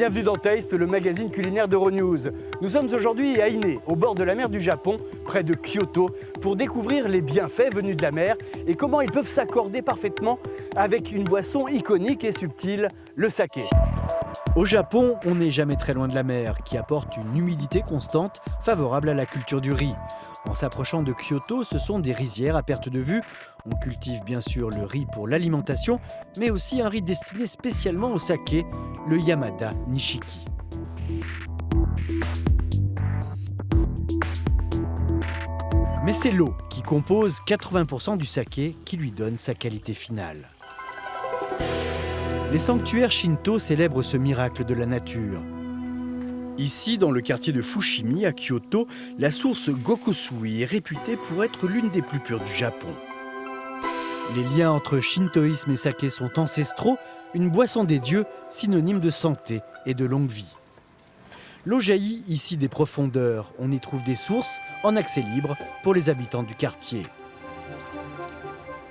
bienvenue dans Taste, le magazine culinaire d'Euronews. Nous sommes aujourd'hui à Ine, au bord de la mer du Japon, près de Kyoto, pour découvrir les bienfaits venus de la mer et comment ils peuvent s'accorder parfaitement avec une boisson iconique et subtile, le saké. Au Japon, on n'est jamais très loin de la mer, qui apporte une humidité constante favorable à la culture du riz. En s'approchant de Kyoto, ce sont des rizières à perte de vue. On cultive bien sûr le riz pour l'alimentation, mais aussi un riz destiné spécialement au saké, le Yamada Nishiki. Mais c'est l'eau qui compose 80% du saké qui lui donne sa qualité finale. Les sanctuaires shinto célèbrent ce miracle de la nature. Ici, dans le quartier de Fushimi, à Kyoto, la source Gokusui est réputée pour être l'une des plus pures du Japon. Les liens entre shintoïsme et saké sont ancestraux, une boisson des dieux synonyme de santé et de longue vie. L'eau jaillit ici des profondeurs. On y trouve des sources en accès libre pour les habitants du quartier.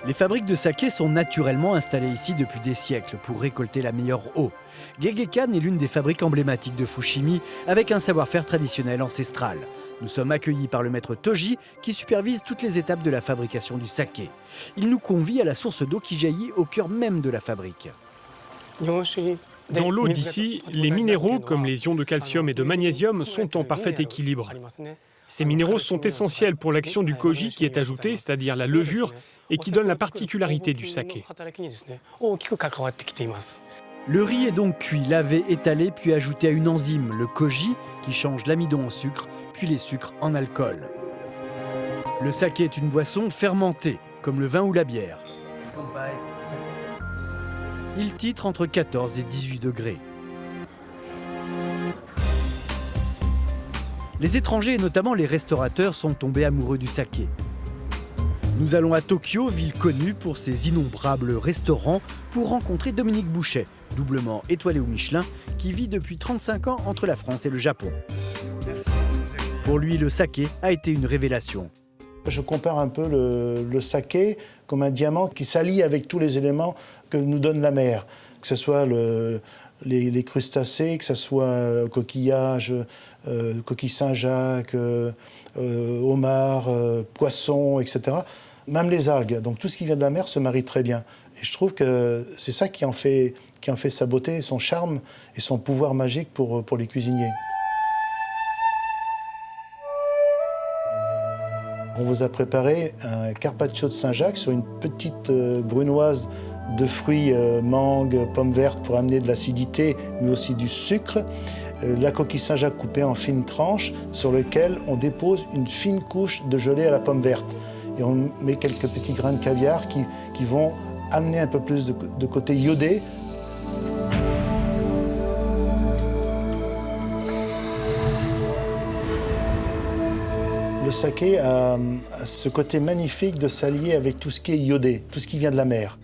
Les fabriques de saké sont naturellement installées ici depuis des siècles pour récolter la meilleure eau. Gegekan est l'une des fabriques emblématiques de Fushimi avec un savoir-faire traditionnel ancestral. Nous sommes accueillis par le maître Toji qui supervise toutes les étapes de la fabrication du saké. Il nous convie à la source d'eau qui jaillit au cœur même de la fabrique. Dans l'eau d'ici, les minéraux comme les ions de calcium et de magnésium sont en parfait équilibre. Ces minéraux sont essentiels pour l'action du koji qui est ajouté, c'est-à-dire la levure, et qui donne la particularité du saké. Le riz est donc cuit, lavé, étalé, puis ajouté à une enzyme, le koji, qui change l'amidon en sucre, puis les sucres en alcool. Le saké est une boisson fermentée, comme le vin ou la bière. Il titre entre 14 et 18 degrés. Les étrangers et notamment les restaurateurs sont tombés amoureux du saké. Nous allons à Tokyo, ville connue pour ses innombrables restaurants, pour rencontrer Dominique Bouchet, doublement étoilé au Michelin, qui vit depuis 35 ans entre la France et le Japon. Pour lui, le saké a été une révélation. Je compare un peu le saké comme un diamant qui s'allie avec tous les éléments que nous donne la mer, que ce soit les crustacés, que ce soit coquillages, coquilles Saint-Jacques, homards, poissons, etc. Même les algues. Donc tout ce qui vient de la mer se marie très bien. Et je trouve que c'est ça qui en fait sa beauté, son charme et son pouvoir magique pour les cuisiniers. On vous a préparé un carpaccio de Saint-Jacques sur une petite brunoise de fruits, mangue, pommes vertes pour amener de l'acidité, mais aussi du sucre. La coquille Saint-Jacques coupée en fines tranches sur lequel on dépose une fine couche de gelée à la pomme verte. Et on met quelques petits grains de caviar qui vont amener un peu plus de côté iodé. Le saké a ce côté magnifique de s'allier avec tout ce qui est iodé, tout ce qui vient de la mer.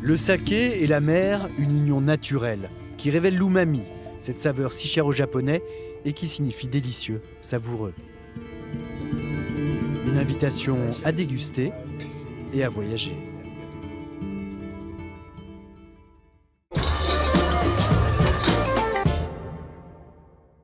Le saké et la mer, une union naturelle qui révèle l'umami, cette saveur si chère aux Japonais et qui signifie délicieux, savoureux. Une invitation à déguster et à voyager.